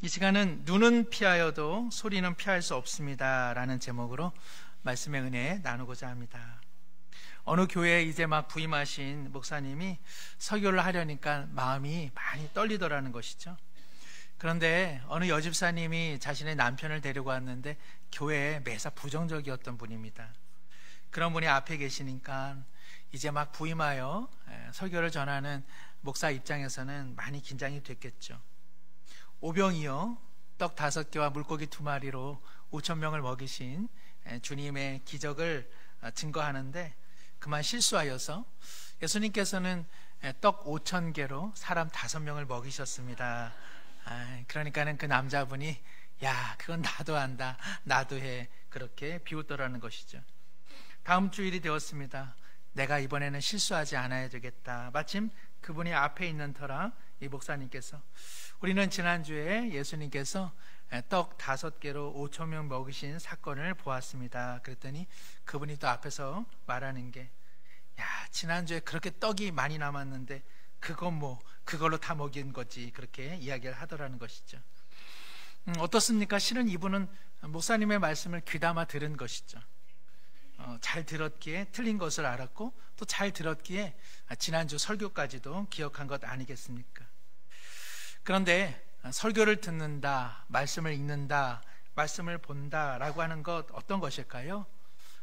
이 시간은 눈은 피하여도 소리는 피할 수 없습니다 라는 제목으로 말씀의 은혜 나누고자 합니다. 어느 교회에 이제 막 부임하신 목사님이 설교를 하려니까 마음이 많이 떨리더라는 것이죠. 그런데 어느 여집사님이 자신의 남편을 데리고 왔는데 교회에 매사 부정적이었던 분입니다. 그런 분이 앞에 계시니까 이제 막 부임하여 설교를 전하는 목사 입장에서는 많이 긴장이 됐겠죠. 오병이어 떡 5개와 물고기 2마리로 5,000명을 먹이신 주님의 기적을 증거하는데 그만 실수하여서 예수님께서는 떡 5,000개로 사람 5명을 먹이셨습니다. 그러니까는 그 남자분이 야, 그건 나도 한다, 나도 해, 그렇게 비웃더라는 것이죠. 다음 주일이 되었습니다. 내가 이번에는 실수하지 않아야 되겠다. 마침 그분이 앞에 있는 터라 이 목사님께서 우리는 지난주에 예수님께서 떡 5개로 5,000명 먹이신 사건을 보았습니다. 그랬더니 그분이 또 앞에서 말하는 게 야, 지난주에 그렇게 떡이 많이 남았는데 그건 뭐 그걸로 다 먹인 거지, 그렇게 이야기를 하더라는 것이죠. 어떻습니까? 실은 이분은 목사님의 말씀을 귀담아 들은 것이죠. 잘 들었기에 틀린 것을 알았고 또 잘 들었기에 지난주 설교까지도 기억한 것 아니겠습니까? 그런데 설교를 듣는다, 말씀을 읽는다, 말씀을 본다 라고 하는 것 어떤 것일까요?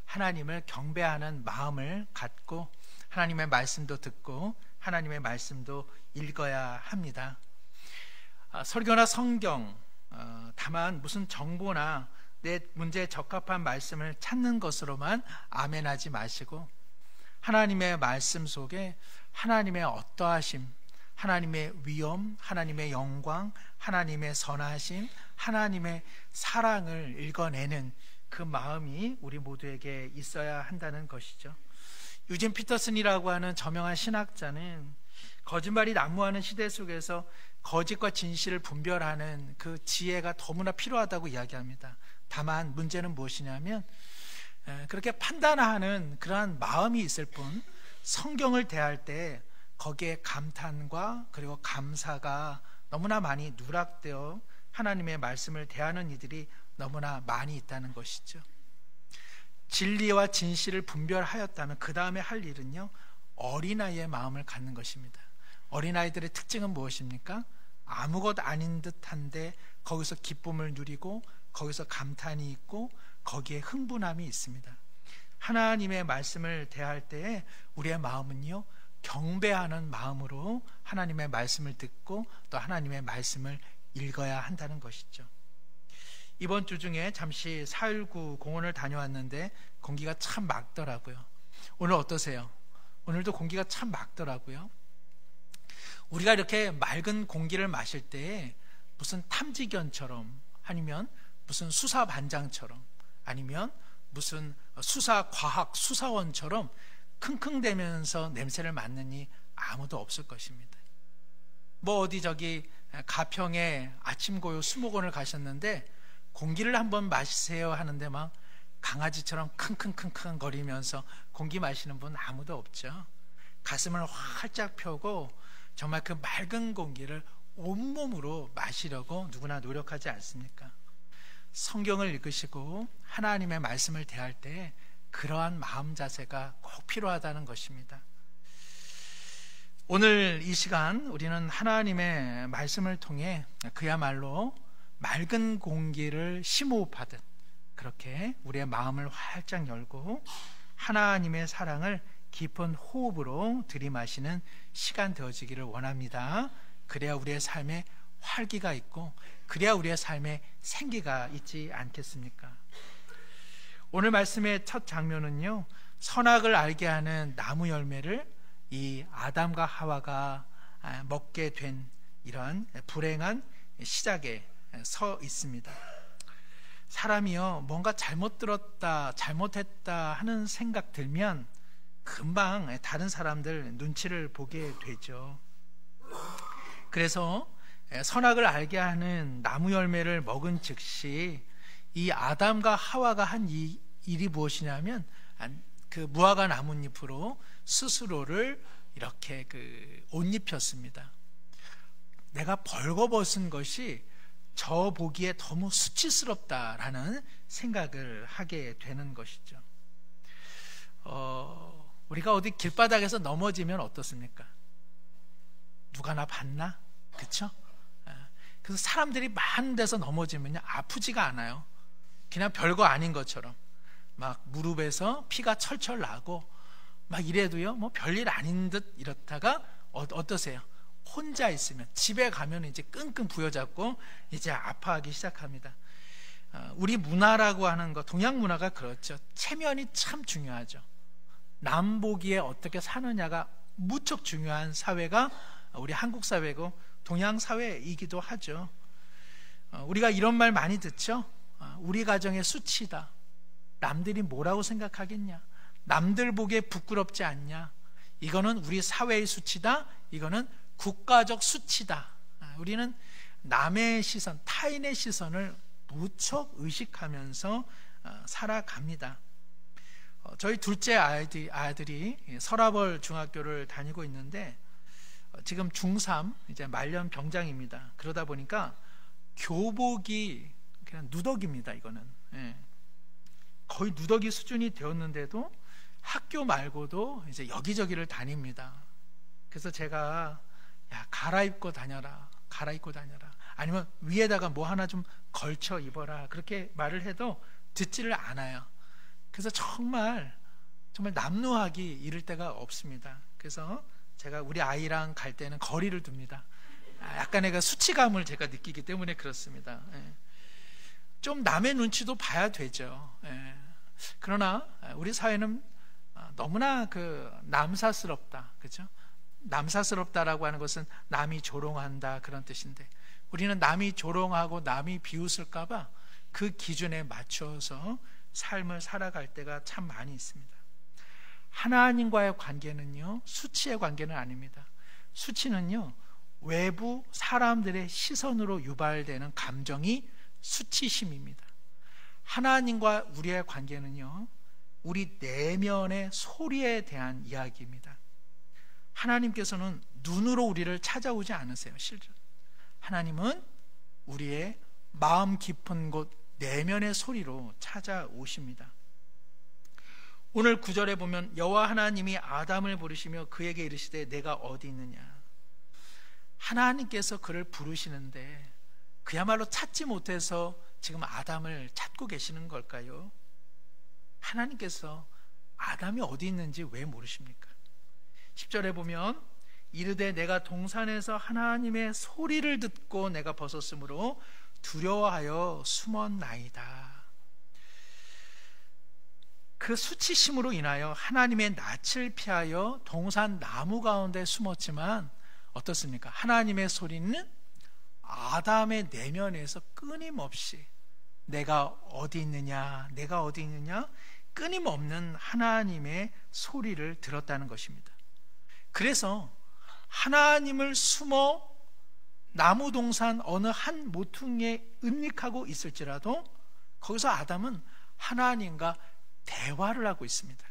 하나님을 경배하는 마음을 갖고 하나님의 말씀도 듣고 하나님의 말씀도 읽어야 합니다. 설교나 성경, 다만 무슨 정보나 내 문제에 적합한 말씀을 찾는 것으로만 아멘하지 마시고 하나님의 말씀 속에 하나님의 어떠하심, 하나님의 위엄, 하나님의 영광, 하나님의 선하심, 하나님의 사랑을 읽어내는 그 마음이 우리 모두에게 있어야 한다는 것이죠. 유진 피터슨이라고 하는 저명한 신학자는 거짓말이 난무하는 시대 속에서 거짓과 진실을 분별하는 그 지혜가 너무나 필요하다고 이야기합니다. 다만 문제는 무엇이냐면 그렇게 판단하는 그러한 마음이 있을 뿐 성경을 대할 때 거기에 감탄과 그리고 감사가 너무나 많이 누락되어 하나님의 말씀을 대하는 이들이 너무나 많이 있다는 것이죠. 진리와 진실을 분별하였다면 그 다음에 할 일은요, 어린아이의 마음을 갖는 것입니다. 어린아이들의 특징은 무엇입니까? 아무것 아닌 듯한데 거기서 기쁨을 누리고 거기서 감탄이 있고 거기에 흥분함이 있습니다. 하나님의 말씀을 대할 때에 우리의 마음은요, 경배하는 마음으로 하나님의 말씀을 듣고 또 하나님의 말씀을 읽어야 한다는 것이죠. 이번 주 중에 잠시 4.19 공원을 다녀왔는데 공기가 참 맑더라고요. 오늘 어떠세요? 오늘도 공기가 참 맑더라고요. 우리가 이렇게 맑은 공기를 마실 때 무슨 탐지견처럼 아니면 무슨 수사반장처럼 아니면 무슨 수사과학 수사원처럼 킁킁대면서 냄새를 맡느니 아무도 없을 것입니다. 뭐 어디 저기 가평에 아침고요 수목원을 가셨는데 공기를 한번 마시세요 하는데 막 강아지처럼 킁킁킁킁 거리면서 공기 마시는 분 아무도 없죠. 가슴을 활짝 펴고 정말 그 맑은 공기를 온몸으로 마시려고 누구나 노력하지 않습니까? 성경을 읽으시고 하나님의 말씀을 대할 때 그러한 마음 자세가 꼭 필요하다는 것입니다. 오늘 이 시간 우리는 하나님의 말씀을 통해 그야말로 맑은 공기를 심호흡하듯 그렇게 우리의 마음을 활짝 열고 하나님의 사랑을 깊은 호흡으로 들이마시는 시간 되어지기를 원합니다. 그래야 우리의 삶에 활기가 있고 그래야 우리의 삶에 생기가 있지 않겠습니까? 오늘 말씀의 첫 장면은요, 선악을 알게 하는 나무 열매를 이 아담과 하와가 먹게 된 이러한 불행한 시작에 서 있습니다. 사람이요, 뭔가 잘못 들었다, 잘못했다 하는 생각 들면 금방 다른 사람들 눈치를 보게 되죠. 그래서 선악을 알게 하는 나무 열매를 먹은 즉시 이 아담과 하와가 한 이 일이 무엇이냐면 그 무화과 나뭇잎으로 스스로를 이렇게 옷 입혔습니다. 내가 벌거벗은 것이 저 보기에 너무 수치스럽다라는 생각을 하게 되는 것이죠. 우리가 어디 길바닥에서 넘어지면 어떻습니까? 누가 나 봤나? 그쵸? 그래서 사람들이 많은 데서 넘어지면 아프지가 않아요. 그냥 별거 아닌 것처럼 막 무릎에서 피가 철철 나고 막 이래도요, 뭐 별일 아닌 듯 이렇다가 어떠세요? 혼자 있으면 집에 가면 이제 끙끙 부여잡고 이제 아파하기 시작합니다. 우리 문화라고 하는 거, 동양 문화가 그렇죠. 체면이 참 중요하죠. 남 보기에 어떻게 사느냐가 무척 중요한 사회가 우리 한국 사회고 동양 사회이기도 하죠. 우리가 이런 말 많이 듣죠. 우리 가정의 수치다. 남들이 뭐라고 생각하겠냐? 남들 보기에 부끄럽지 않냐? 이거는 우리 사회의 수치다. 이거는 국가적 수치다. 우리는 남의 시선, 타인의 시선을 무척 의식하면서 살아갑니다. 저희 둘째 아들이 서라벌 중학교를 다니고 있는데 지금 중3 이제 말년 병장입니다. 그러다 보니까 교복이 그냥 누더기입니다. 이거는 거의 누더기 수준이 되었는데도 학교 말고도 이제 여기저기를 다닙니다. 그래서 제가 야, 갈아입고 다녀라. 아니면 위에다가 뭐 하나 좀 걸쳐 입어라. 그렇게 말을 해도 듣지를 않아요. 그래서 정말 남루하기 이를 데가 없습니다. 그래서 제가 우리 아이랑 갈 때는 거리를 둡니다. 약간의 그 수치감을 제가 느끼기 때문에 그렇습니다. 좀 남의 눈치도 봐야 되죠. 그러나 우리 사회는 너무나 그 남사스럽다, 그렇죠? 남사스럽다라고 하는 것은 남이 조롱한다 그런 뜻인데, 우리는 남이 조롱하고 남이 비웃을까봐 그 기준에 맞춰서 삶을 살아갈 때가 참 많이 있습니다. 하나님과의 관계는요, 수치의 관계는 아닙니다. 수치는요, 외부 사람들의 시선으로 유발되는 감정이 수치심입니다. 하나님과 우리의 관계는요, 우리 내면의 소리에 대한 이야기입니다. 하나님께서는 눈으로 우리를 찾아오지 않으세요. 실제 하나님은 우리의 마음 깊은 곳 내면의 소리로 찾아오십니다. 오늘 9절에 보면 여호와 하나님이 아담을 부르시며 그에게 이르시되 내가 어디 있느냐. 하나님께서 그를 부르시는데 그야말로 찾지 못해서 지금 아담을 찾고 계시는 걸까요? 하나님께서 아담이 어디 있는지 왜 모르십니까? 10절에 보면 이르되 내가 동산에서 하나님의 소리를 듣고 내가 벗었으므로 두려워하여 숨었나이다. 그 수치심으로 인하여 하나님의 낯을 피하여 동산 나무 가운데 숨었지만 어떻습니까? 하나님의 소리는 아담의 내면에서 끊임없이 내가 어디 있느냐, 내가 어디 있느냐, 끊임없는 하나님의 소리를 들었다는 것입니다. 그래서 하나님을 숨어 나무 동산 어느 한 모퉁이에 은닉하고 있을지라도 거기서 아담은 하나님과 대화를 하고 있습니다.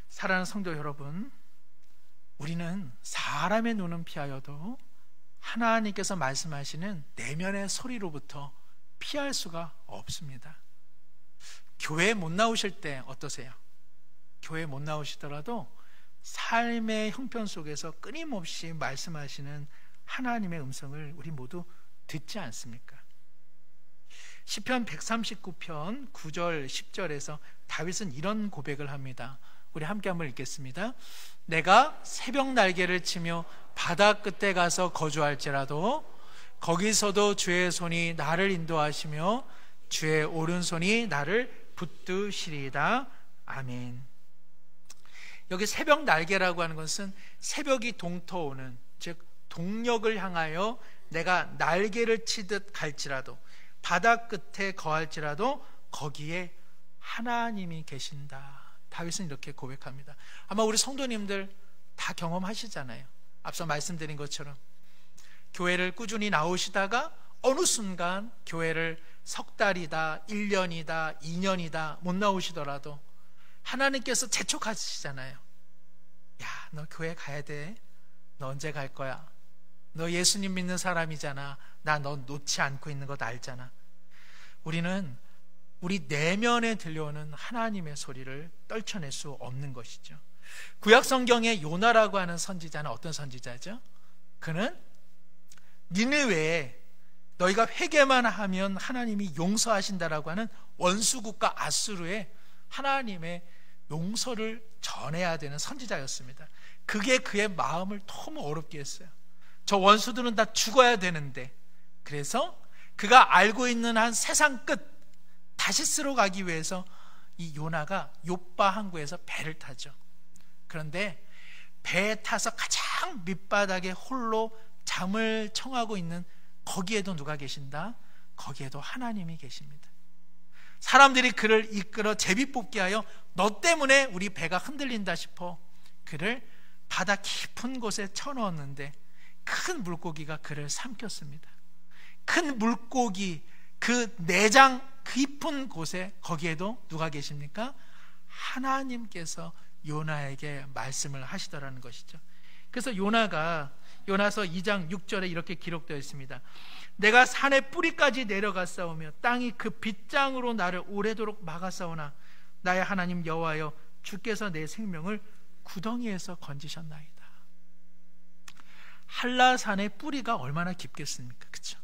사랑하는 성도 여러분, 우리는 사람의 눈은 피하여도 하나님께서 말씀하시는 내면의 소리로부터 피할 수가 없습니다. 교회에 못 나오실 때 어떠세요? 교회에 못 나오시더라도 삶의 형편 속에서 끊임없이 말씀하시는 하나님의 음성을 우리 모두 듣지 않습니까? 시편 139편 9절 10절에서 다윗은 이런 고백을 합니다. 우리 함께 한번 읽겠습니다. 내가 새벽 날개를 치며 바다 끝에 가서 거주할지라도 거기서도 주의 손이 나를 인도하시며 주의 오른손이 나를 붙드시리이다. 아멘. 여기 새벽 날개라고 하는 것은 새벽이 동터오는, 즉 동력을 향하여 내가 날개를 치듯 갈지라도, 바다 끝에 거할지라도 거기에 하나님이 계신다. 다윗은 이렇게 고백합니다. 아마 우리 성도님들 다 경험하시잖아요. 앞서 말씀드린 것처럼 교회를 꾸준히 나오시다가 어느 순간 교회를 석 달이다, 1년이다, 2년이다 못 나오시더라도 하나님께서 재촉하시잖아요. 야, 너 교회 가야 돼. 너 언제 갈 거야? 너 예수님 믿는 사람이잖아. 나 너 놓지 않고 있는 것 알잖아. 우리는 우리 내면에 들려오는 하나님의 소리를 떨쳐낼 수 없는 것이죠. 구약 성경의 요나라고 하는 선지자는 어떤 선지자죠? 그는 니느웨에 너희가 회개만 하면 하나님이 용서하신다라고 하는 원수국가 아수르에 하나님의 용서를 전해야 되는 선지자였습니다. 그게 그의 마음을 너무 어렵게 했어요. 저 원수들은 다 죽어야 되는데, 그래서 그가 알고 있는 한 세상 끝 다시스로 가기 위해서 이 요나가 욥바 항구에서 배를 타죠. 그런데 배에 타서 가장 밑바닥에 홀로 잠을 청하고 있는 거기에도 누가 계신다? 거기에도 하나님이 계십니다. 사람들이 그를 이끌어 제비뽑게 하여 너 때문에 우리 배가 흔들린다 싶어 그를 바다 깊은 곳에 쳐넣었는데 큰 물고기가 그를 삼켰습니다. 큰 물고기, 그 내장 깊은 곳에 거기에도 누가 계십니까? 하나님께서 요나에게 말씀을 하시더라는 것이죠. 그래서 요나서 2장 6절에 이렇게 기록되어 있습니다. 내가 산의 뿌리까지 내려갔사오며 땅이 그 빗장으로 나를 오래도록 막았사오나 나의 하나님 여호와여 주께서 내 생명을 구덩이에서 건지셨나이다. 한라산의 뿌리가 얼마나 깊겠습니까? 그렇죠?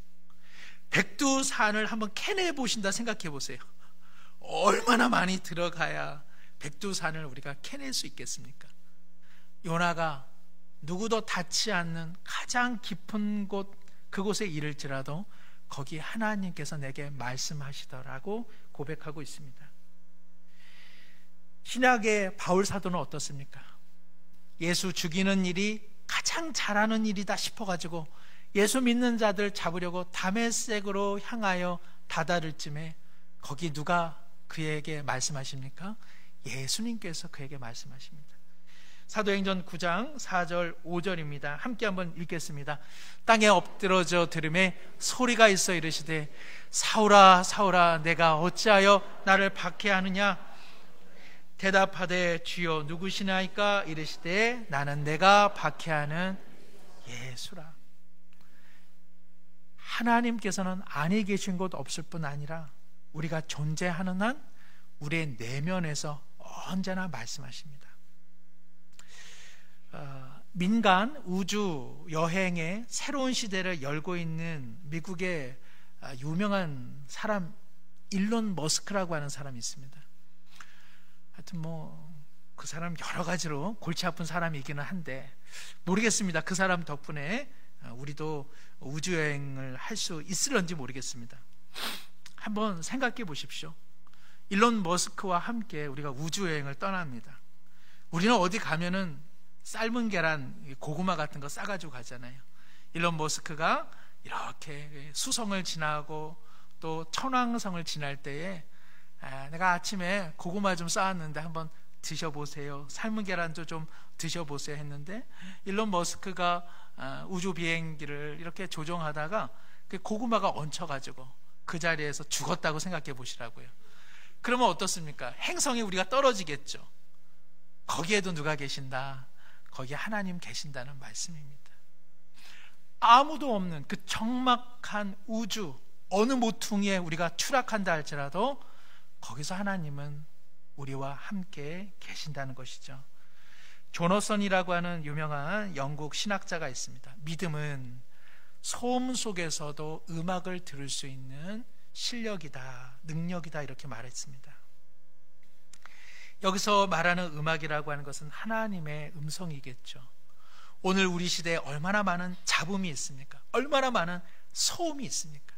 백두산을 한번 캐내 보신다 생각해 보세요. 얼마나 많이 들어가야 백두산을 우리가 캐낼 수 있겠습니까? 요나가 누구도 닿지 않는 가장 깊은 곳, 그곳에 이를지라도 거기 하나님께서 내게 말씀하시더라고 고백하고 있습니다. 신약의 바울 사도는 어떻습니까? 예수 죽이는 일이 가장 잘하는 일이다 싶어가지고 예수 믿는 자들 잡으려고 다메섹으로 향하여 다다를 쯤에 거기 누가 그에게 말씀하십니까? 예수님께서 그에게 말씀하십니다. 사도행전 9장 4절 5절입니다. 함께 한번 읽겠습니다. 땅에 엎드러져 들음에 소리가 있어 이르시되 사울아 사울아 내가 어찌하여 나를 박해하느냐? 대답하되 주여 누구시나이까? 이르시되 나는 내가 박해하는 예수라. 하나님께서는 안에 계신 곳 없을 뿐 아니라 우리가 존재하는 한 우리의 내면에서 언제나 말씀하십니다. 민간 우주 여행의 새로운 시대를 열고 있는 미국의 유명한 사람 일론 머스크라고 하는 사람이 있습니다. 하여튼 그 사람 여러 가지로 골치 아픈 사람이기는 한데 모르겠습니다. 그 사람 덕분에 우리도 우주여행을 할 수 있을런지 모르겠습니다. 한번 생각해 보십시오. 일론 머스크와 함께 우리가 우주여행을 떠납니다. 우리는 어디 가면은 삶은 계란, 고구마 같은 거 싸가지고 가잖아요. 일론 머스크가 이렇게 수성을 지나고 또 천왕성을 지날 때에 내가 아침에 고구마 좀 쌓았는데 한번 드셔보세요. 삶은 계란도 좀 드셔보세요 했는데 일론 머스크가 우주 비행기를 이렇게 조종하다가 그 고구마가 얹혀가지고 그 자리에서 죽었다고 생각해 보시라고요. 그러면 어떻습니까? 행성에 우리가 떨어지겠죠. 거기에도 누가 계신다? 거기에 하나님 계신다는 말씀입니다. 아무도 없는 그 적막한 우주 어느 모퉁이에 우리가 추락한다 할지라도 거기서 하나님은 우리와 함께 계신다는 것이죠. 조너선이라고 하는 유명한 영국 신학자가 있습니다. 믿음은 소음 속에서도 음악을 들을 수 있는 실력이다, 능력이다 이렇게 말했습니다. 여기서 말하는 음악이라고 하는 것은 하나님의 음성이겠죠. 오늘 우리 시대에 얼마나 많은 잡음이 있습니까? 얼마나 많은 소음이 있습니까?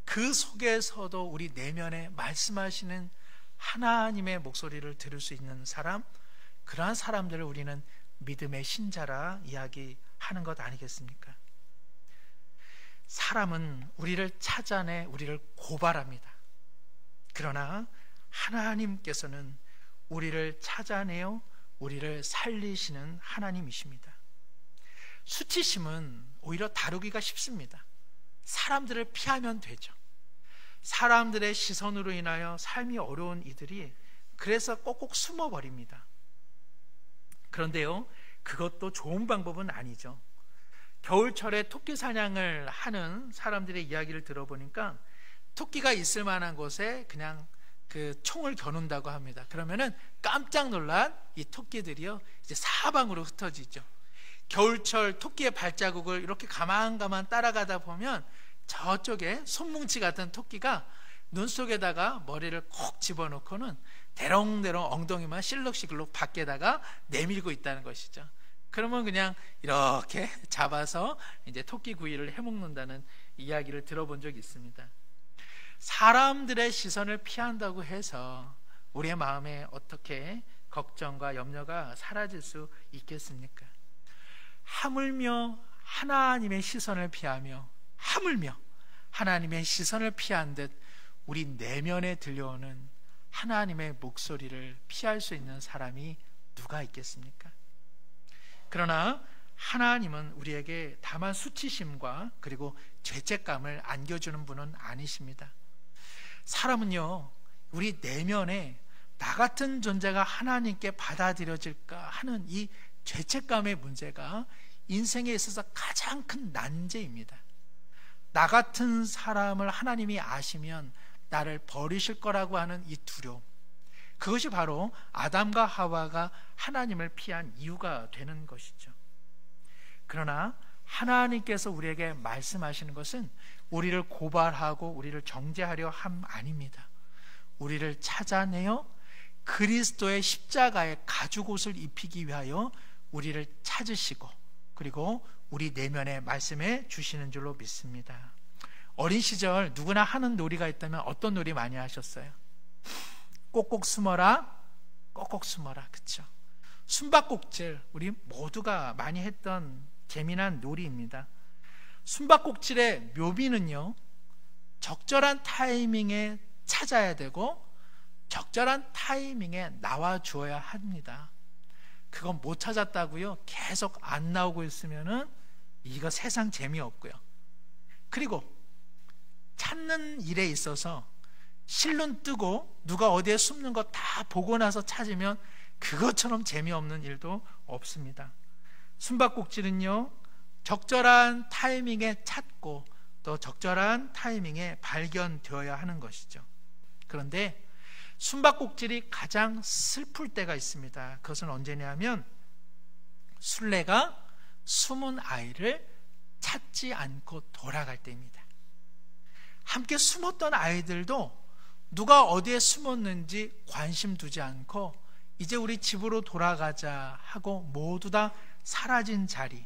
그 속에서도 우리 내면에 말씀하시는 하나님의 목소리를 들을 수 있는 사람, 그러한 사람들을 우리는 믿음의 신자라 이야기하는 것 아니겠습니까? 사람은 우리를 찾아내 우리를 고발합니다. 그러나 하나님께서는 우리를 찾아내어 우리를 살리시는 하나님이십니다. 수치심은 오히려 다루기가 쉽습니다. 사람들을 피하면 되죠. 사람들의 시선으로 인하여 삶이 어려운 이들이 그래서 꼭꼭 숨어버립니다. 그런데요, 그것도 좋은 방법은 아니죠. 겨울철에 토끼 사냥을 하는 사람들의 이야기를 들어보니까 토끼가 있을 만한 곳에 그냥 그 총을 겨눈다고 합니다. 그러면은 깜짝 놀란 이 토끼들이요, 이제 사방으로 흩어지죠. 겨울철 토끼의 발자국을 이렇게 가만가만 따라가다 보면 저쪽에 손뭉치 같은 토끼가 눈 속에다가 머리를 콕 집어넣고는 대롱대롱 엉덩이만 실룩실룩 밖에다가 내밀고 있다는 것이죠. 그러면 그냥 이렇게 잡아서 이제 토끼 구이를 해먹는다는 이야기를 들어본 적이 있습니다. 사람들의 시선을 피한다고 해서 우리의 마음에 어떻게 걱정과 염려가 사라질 수 있겠습니까? 하물며 하나님의 시선을 피하며, 하물며 하나님의 시선을 피한 듯 우리 내면에 들려오는 하나님의 목소리를 피할 수 있는 사람이 누가 있겠습니까? 그러나 하나님은 우리에게 다만 수치심과 그리고 죄책감을 안겨주는 분은 아니십니다. 사람은요, 우리 내면에 나 같은 존재가 하나님께 받아들여질까 하는 이 죄책감의 문제가 인생에 있어서 가장 큰 난제입니다. 나 같은 사람을 하나님이 아시면 나를 버리실 거라고 하는 이 두려움, 그것이 바로 아담과 하와가 하나님을 피한 이유가 되는 것이죠. 그러나 하나님께서 우리에게 말씀하시는 것은 우리를 고발하고 우리를 정죄하려 함 아닙니다. 우리를 찾아내어 그리스도의 십자가의 가죽옷을 입히기 위하여 우리를 찾으시고, 그리고 우리 내면에 말씀해 주시는 줄로 믿습니다. 어린 시절 누구나 하는 놀이가 있다면 어떤 놀이 많이 하셨어요? 꼭꼭 숨어라, 꼭꼭 숨어라, 그쵸? 숨바꼭질, 우리 모두가 많이 했던 재미난 놀이입니다. 숨바꼭질의 묘미는요, 적절한 타이밍에 찾아야 되고 적절한 타이밍에 나와 주어야 합니다. 그건 못 찾았다고요 계속 안 나오고 있으면은 이거 세상 재미없고요. 그리고 찾는 일에 있어서 실눈 뜨고 누가 어디에 숨는 거 다 보고 나서 찾으면 그것처럼 재미없는 일도 없습니다. 숨바꼭질은요, 적절한 타이밍에 찾고 또 적절한 타이밍에 발견되어야 하는 것이죠. 그런데 숨바꼭질이 가장 슬플 때가 있습니다. 그것은 언제냐면 술래가 숨은 아이를 찾지 않고 돌아갈 때입니다. 함께 숨었던 아이들도 누가 어디에 숨었는지 관심 두지 않고 이제 우리 집으로 돌아가자 하고 모두 다 사라진 자리,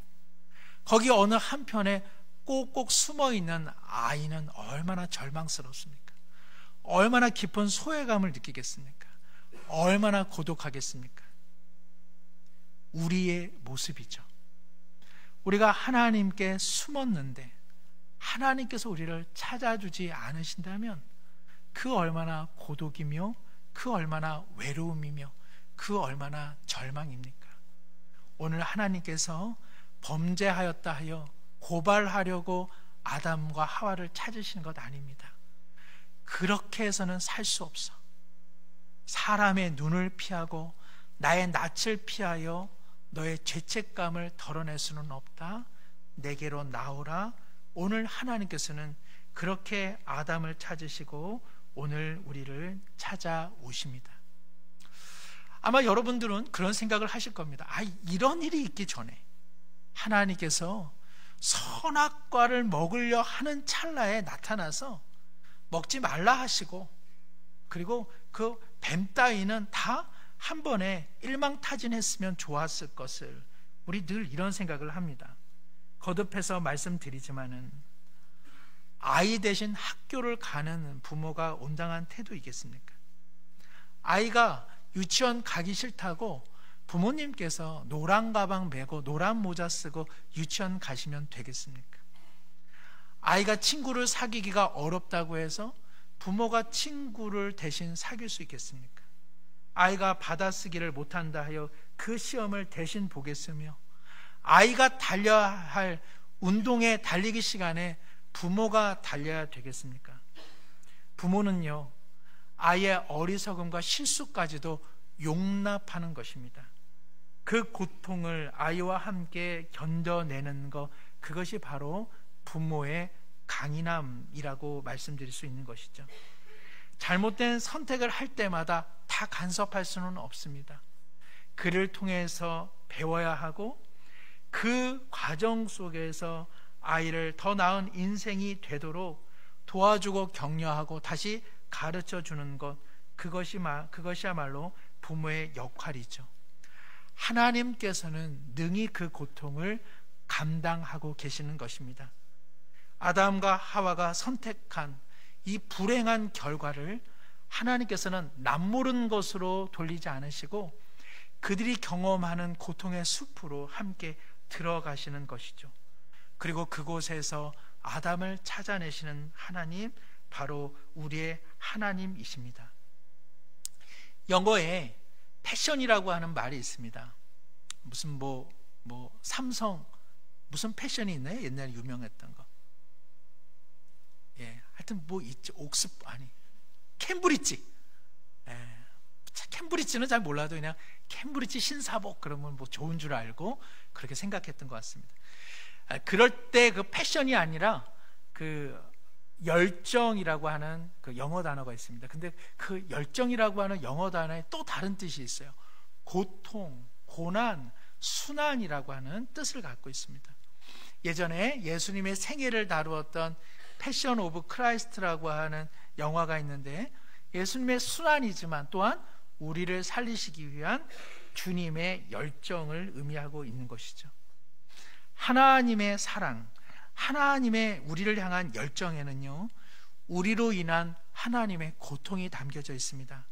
거기 어느 한편에 꼭꼭 숨어있는 아이는 얼마나 절망스럽습니까? 얼마나 깊은 소외감을 느끼겠습니까? 얼마나 고독하겠습니까? 우리의 모습이죠. 우리가 하나님께 숨었는데 하나님께서 우리를 찾아주지 않으신다면 그 얼마나 고독이며 그 얼마나 외로움이며 그 얼마나 절망입니까? 오늘 하나님께서 범죄하였다 하여 고발하려고 아담과 하와를 찾으시는 것 아닙니다. 그렇게 해서는 살 수 없어. 사람의 눈을 피하고 나의 낯을 피하여 너의 죄책감을 덜어낼 수는 없다. 내게로 나오라. 오늘 하나님께서는 그렇게 아담을 찾으시고 오늘 우리를 찾아오십니다. 아마 여러분들은 그런 생각을 하실 겁니다. 이런 일이 있기 전에 하나님께서 선악과를 먹으려 하는 찰나에 나타나서 먹지 말라 하시고, 그리고 그 뱀 따위는 다 한 번에 일망타진했으면 좋았을 것을 우리 늘 이런 생각을 합니다. 거듭해서 말씀드리지만은 아이 대신 학교를 가는 부모가 온당한 태도이겠습니까? 아이가 유치원 가기 싫다고 부모님께서 노란 가방 메고 노란 모자 쓰고 유치원 가시면 되겠습니까? 아이가 친구를 사귀기가 어렵다고 해서 부모가 친구를 대신 사귈 수 있겠습니까? 아이가 받아쓰기를 못한다 하여 그 시험을 대신 보겠으며, 아이가 달려야 할 운동회 달리기 시간에 부모가 달려야 되겠습니까? 부모는요, 아이의 어리석음과 실수까지도 용납하는 것입니다. 그 고통을 아이와 함께 견뎌내는 것, 그것이 바로 부모의 강인함이라고 말씀드릴 수 있는 것이죠. 잘못된 선택을 할 때마다 다 간섭할 수는 없습니다. 그를 통해서 배워야 하고 그 과정 속에서 아이를 더 나은 인생이 되도록 도와주고 격려하고 다시 가르쳐 주는 것, 그것이야말로 부모의 역할이죠. 하나님께서는 능히 그 고통을 감당하고 계시는 것입니다. 아담과 하와가 선택한 이 불행한 결과를 하나님께서는 남모른 것으로 돌리지 않으시고 그들이 경험하는 고통의 숲으로 함께 들어가시는 것이죠. 그리고 그곳에서 아담을 찾아내시는 하나님, 바로 우리의 하나님이십니다. 영어에 패션이라고 하는 말이 있습니다. 무슨 삼성 무슨 패션이 있나요? 옛날에 유명했던 거. 예, 하여튼 있죠. 캠브리지. 예, 캠브리지는 잘 몰라도 그냥 캠브리지 신사복 그러면 좋은 줄 알고 그렇게 생각했던 것 같습니다. 그럴 때 그 패션이 아니라 그 열정이라고 하는 그 영어 단어가 있습니다. 근데 그 열정이라고 하는 영어 단어에 또 다른 뜻이 있어요. 고통, 고난, 순환이라고 하는 뜻을 갖고 있습니다. 예전에 예수님의 생애를 다루었던 패션 오브 크라이스트라고 하는 영화가 있는데 예수님의 순환이지만 또한 우리를 살리시기 위한 주님의 열정을 의미하고 있는 것이죠. 하나님의 사랑, 하나님의 우리를 향한 열정에는요, 우리로 인한 하나님의 고통이 담겨져 있습니다.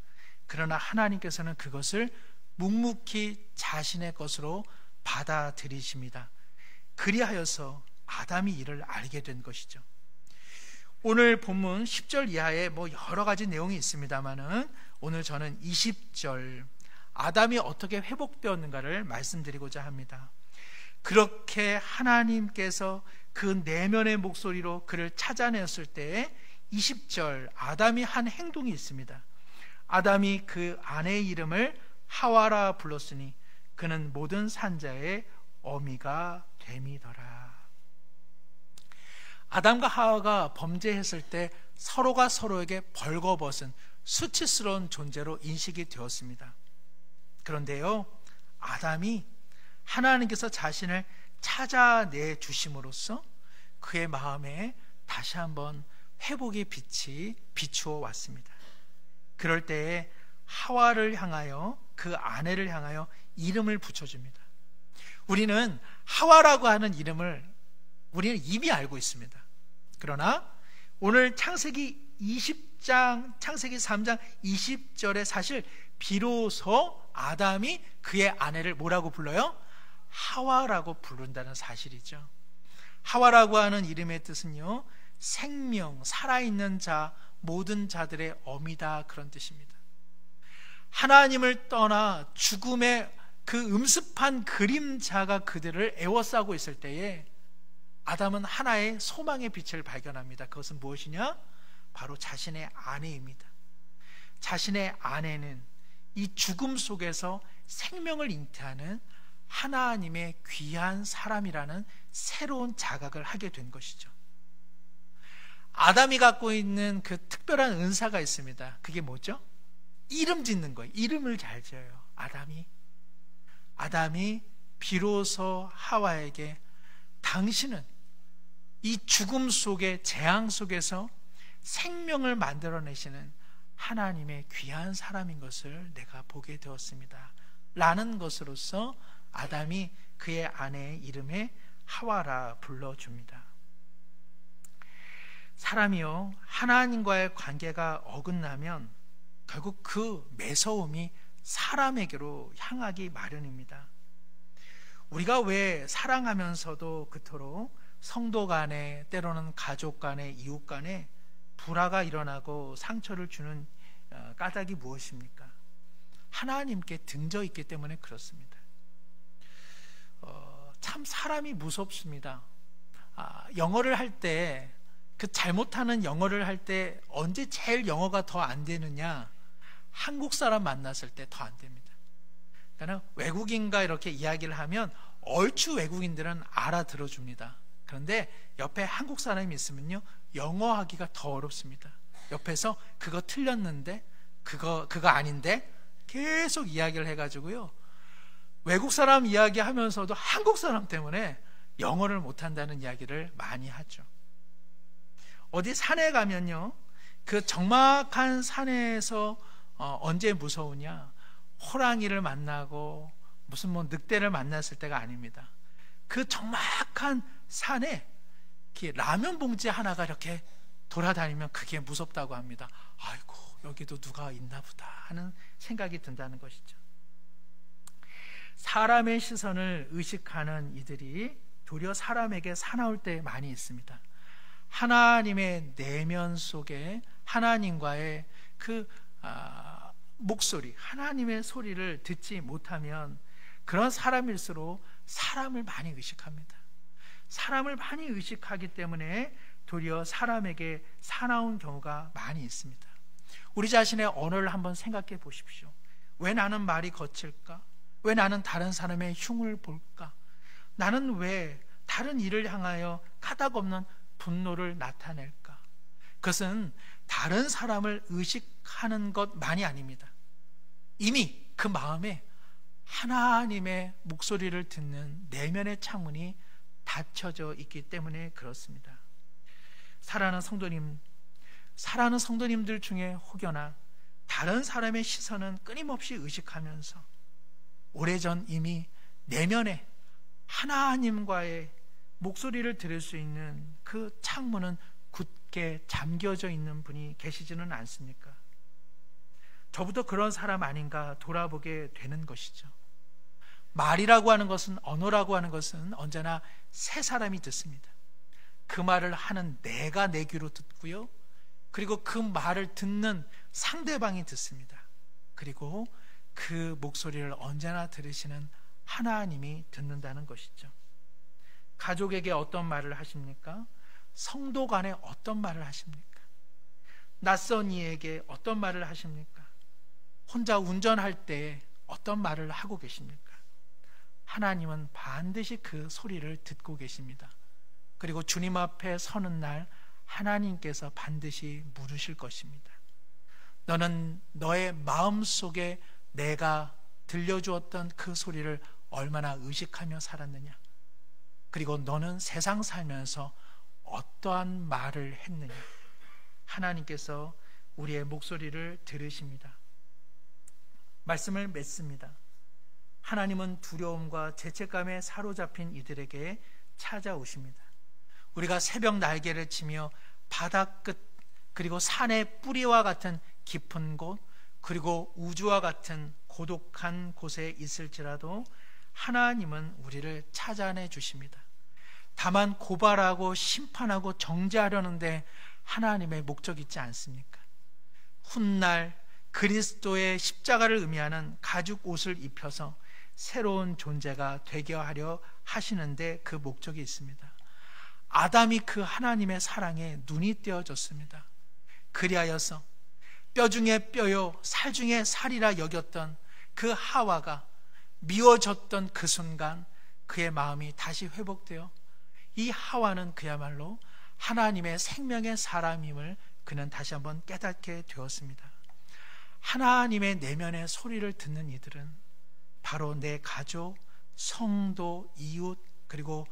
그러나 하나님께서는 그것을 묵묵히 자신의 것으로 받아들이십니다. 그리하여서 아담이 이를 알게 된 것이죠. 오늘 본문 10절 이하에 여러 가지 내용이 있습니다만은 오늘 저는 20절 아담이 어떻게 회복되었는가를 말씀드리고자 합니다. 그렇게 하나님께서 그 내면의 목소리로 그를 찾아내었을 때에 20절 아담이 한 행동이 있습니다. 아담이 그 아내의 이름을 하와라 불렀으니 그는 모든 산자의 어미가 됨이더라. 아담과 하와가 범죄했을 때 서로가 서로에게 벌거벗은 수치스러운 존재로 인식이 되었습니다. 그런데요, 아담이 하나님께서 자신을 찾아내 주심으로써 그의 마음에 다시 한번 회복의 빛이 비추어 왔습니다. 그럴 때에 하와를 향하여, 그 아내를 향하여 이름을 붙여줍니다. 우리는 하와라고 하는 이름을 우리는 이미 알고 있습니다. 그러나 오늘 창세기 20장, 창세기 3장 20절에 사실 비로소 아담이 그의 아내를 뭐라고 불러요? 하와라고 부른다는 사실이죠. 하와라고 하는 이름의 뜻은요, 생명, 살아있는 자, 모든 자들의 어미다, 그런 뜻입니다. 하나님을 떠나 죽음의 그 음습한 그림자가 그들을 에워싸고 있을 때에 아담은 하나의 소망의 빛을 발견합니다. 그것은 무엇이냐? 바로 자신의 아내입니다. 자신의 아내는 이 죽음 속에서 생명을 잉태하는 하나님의 귀한 사람이라는 새로운 자각을 하게 된 것이죠. 아담이 갖고 있는 그 특별한 은사가 있습니다. 그게 뭐죠? 이름 짓는 거예요. 이름을 잘 지어요. 아담이 비로소 하와에게 당신은 이 죽음 속의 재앙 속에서 생명을 만들어내시는 하나님의 귀한 사람인 것을 내가 보게 되었습니다 라는 것으로서 아담이 그의 아내의 이름에 하와라 불러줍니다. 사람이요, 하나님과의 관계가 어긋나면 결국 그 매서움이 사람에게로 향하기 마련입니다. 우리가 왜 사랑하면서도 그토록 성도 간에, 때로는 가족 간에, 이웃 간에 불화가 일어나고 상처를 주는 까닭이 무엇입니까? 하나님께 등져 있기 때문에 그렇습니다. 참 사람이 무섭습니다. 영어를 할 때, 그 잘못하는 영어를 할 때 언제 제일 영어가 더 안 되느냐? 한국 사람 만났을 때 더 안 됩니다. 그러니까 외국인과 이렇게 이야기를 하면 얼추 외국인들은 알아들어 줍니다. 그런데 옆에 한국 사람이 있으면요, 영어하기가 더 어렵습니다. 옆에서 그거 틀렸는데, 그거 아닌데 계속 이야기를 해가지고요, 외국 사람 이야기하면서도 한국 사람 때문에 영어를 못한다는 이야기를 많이 하죠. 어디 산에 가면요, 그 적막한 산에서 언제 무서우냐, 호랑이를 만나고 무슨 늑대를 만났을 때가 아닙니다. 그 적막한 산에 라면 봉지 하나가 이렇게 돌아다니면 그게 무섭다고 합니다. 아이고, 여기도 누가 있나 보다 하는 생각이 든다는 것이죠. 사람의 시선을 의식하는 이들이 도리어 사람에게 사나울 때 많이 있습니다. 하나님의 내면 속에 하나님과의 그 목소리, 하나님의 소리를 듣지 못하면 그런 사람일수록 사람을 많이 의식합니다. 사람을 많이 의식하기 때문에 도리어 사람에게 사나운 경우가 많이 있습니다. 우리 자신의 언어를 한번 생각해 보십시오. 왜 나는 말이 거칠까? 왜 나는 다른 사람의 흉을 볼까? 나는 왜 다른 이를 향하여 까닭없는 분노를 나타낼까? 그것은 다른 사람을 의식하는 것만이 아닙니다. 이미 그 마음에 하나님의 목소리를 듣는 내면의 창문이 닫혀져 있기 때문에 그렇습니다. 사랑하는 성도님들 중에 혹여나 다른 사람의 시선은 끊임없이 의식하면서 오래전 이미 내면에 하나님과의 목소리를 들을 수 있는 그 창문은 굳게 잠겨져 있는 분이 계시지는 않습니까? 저부터 그런 사람 아닌가 돌아보게 되는 것이죠. 말이라고 하는 것은, 언어라고 하는 것은 언제나 세 사람이 듣습니다. 그 말을 하는 내가 내 귀로 듣고요, 그리고 그 말을 듣는 상대방이 듣습니다. 그리고 그 목소리를 언제나 들으시는 하나님이 듣는다는 것이죠. 가족에게 어떤 말을 하십니까? 성도 간에 어떤 말을 하십니까? 낯선 이에게 어떤 말을 하십니까? 혼자 운전할 때 어떤 말을 하고 계십니까? 하나님은 반드시 그 소리를 듣고 계십니다. 그리고 주님 앞에 서는 날 하나님께서 반드시 물으실 것입니다. 너는 너의 마음속에 내가 들려주었던 그 소리를 얼마나 의식하며 살았느냐? 그리고 너는 세상 살면서 어떠한 말을 했느냐? 하나님께서 우리의 목소리를 들으십니다. 말씀을 맺습니다. 하나님은 두려움과 죄책감에 사로잡힌 이들에게 찾아오십니다. 우리가 새벽 날개를 치며 바다 끝, 그리고 산의 뿌리와 같은 깊은 곳, 그리고 우주와 같은 고독한 곳에 있을지라도 하나님은 우리를 찾아내 주십니다. 다만 고발하고 심판하고 정죄하려는데 하나님의 목적이 있지 않습니까? 훗날 그리스도의 십자가를 의미하는 가죽 옷을 입혀서 새로운 존재가 되게 하려 하시는데 그 목적이 있습니다. 아담이 그 하나님의 사랑에 눈이 띄어졌습니다. 그리하여서 뼈 중에 뼈요 살 중에 살이라 여겼던 그 하와가 미워졌던 그 순간 그의 마음이 다시 회복되어 이 하와는 그야말로 하나님의 생명의 사람임을 그는 다시 한번 깨닫게 되었습니다. 하나님의 내면의 소리를 듣는 이들은 바로 내 가족, 성도, 이웃, 그리고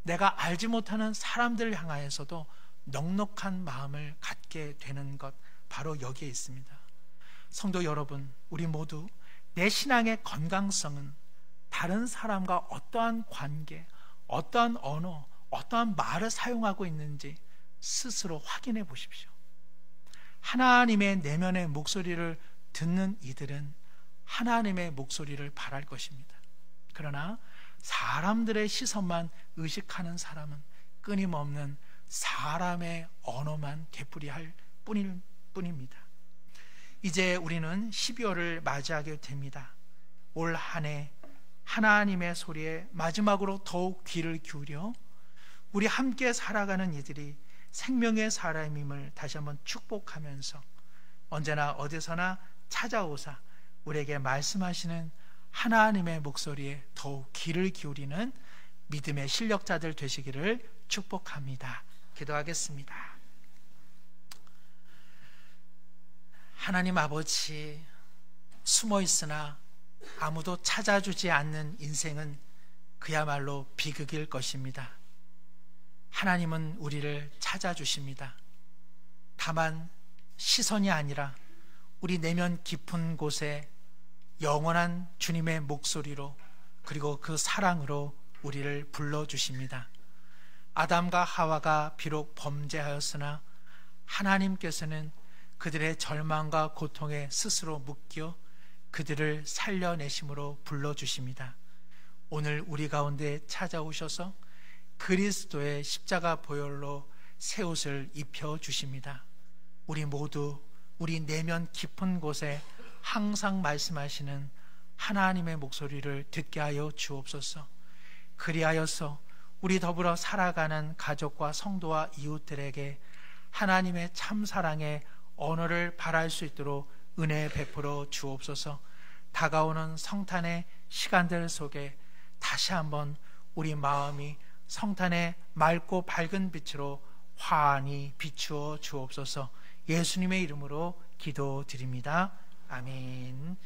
내가 알지 못하는 사람들을 향하여서도 넉넉한 마음을 갖게 되는 것, 바로 여기에 있습니다. 성도 여러분, 우리 모두 내 신앙의 건강성은 다른 사람과 어떠한 관계, 어떠한 언어, 어떠한 말을 사용하고 있는지 스스로 확인해 보십시오. 하나님의 내면의 목소리를 듣는 이들은 하나님의 목소리를 바랄 것입니다. 그러나 사람들의 시선만 의식하는 사람은 끊임없는 사람의 언어만 되풀이할 뿐입니다. 이제 우리는 12월을 맞이하게 됩니다. 올 한 해 하나님의 소리에 마지막으로 더욱 귀를 기울여 우리 함께 살아가는 이들이 생명의 사람임을 다시 한번 축복하면서 언제나 어디서나 찾아오사 우리에게 말씀하시는 하나님의 목소리에 더욱 귀를 기울이는 믿음의 실력자들 되시기를 축복합니다. 기도하겠습니다. 하나님 아버지, 숨어 있으나 아무도 찾아주지 않는 인생은 그야말로 비극일 것입니다. 하나님은 우리를 찾아주십니다. 다만 시선이 아니라 우리 내면 깊은 곳에 영원한 주님의 목소리로 그리고 그 사랑으로 우리를 불러주십니다. 아담과 하와가 비록 범죄하였으나 하나님께서는 그들의 절망과 고통에 스스로 묶여 그들을 살려내심으로 불러주십니다. 오늘 우리 가운데 찾아오셔서 그리스도의 십자가 보혈로 새 옷을 입혀주십니다. 우리 모두 우리 내면 깊은 곳에 항상 말씀하시는 하나님의 목소리를 듣게 하여 주옵소서. 그리하여서 우리 더불어 살아가는 가족과 성도와 이웃들에게 하나님의 참사랑의 언어를 발할 수 있도록 은혜 베풀어 주옵소서. 다가오는 성탄의 시간들 속에 다시 한번 우리 마음이 성탄의 맑고 밝은 빛으로 환히 비추어 주옵소서. 예수님의 이름으로 기도드립니다. 아멘.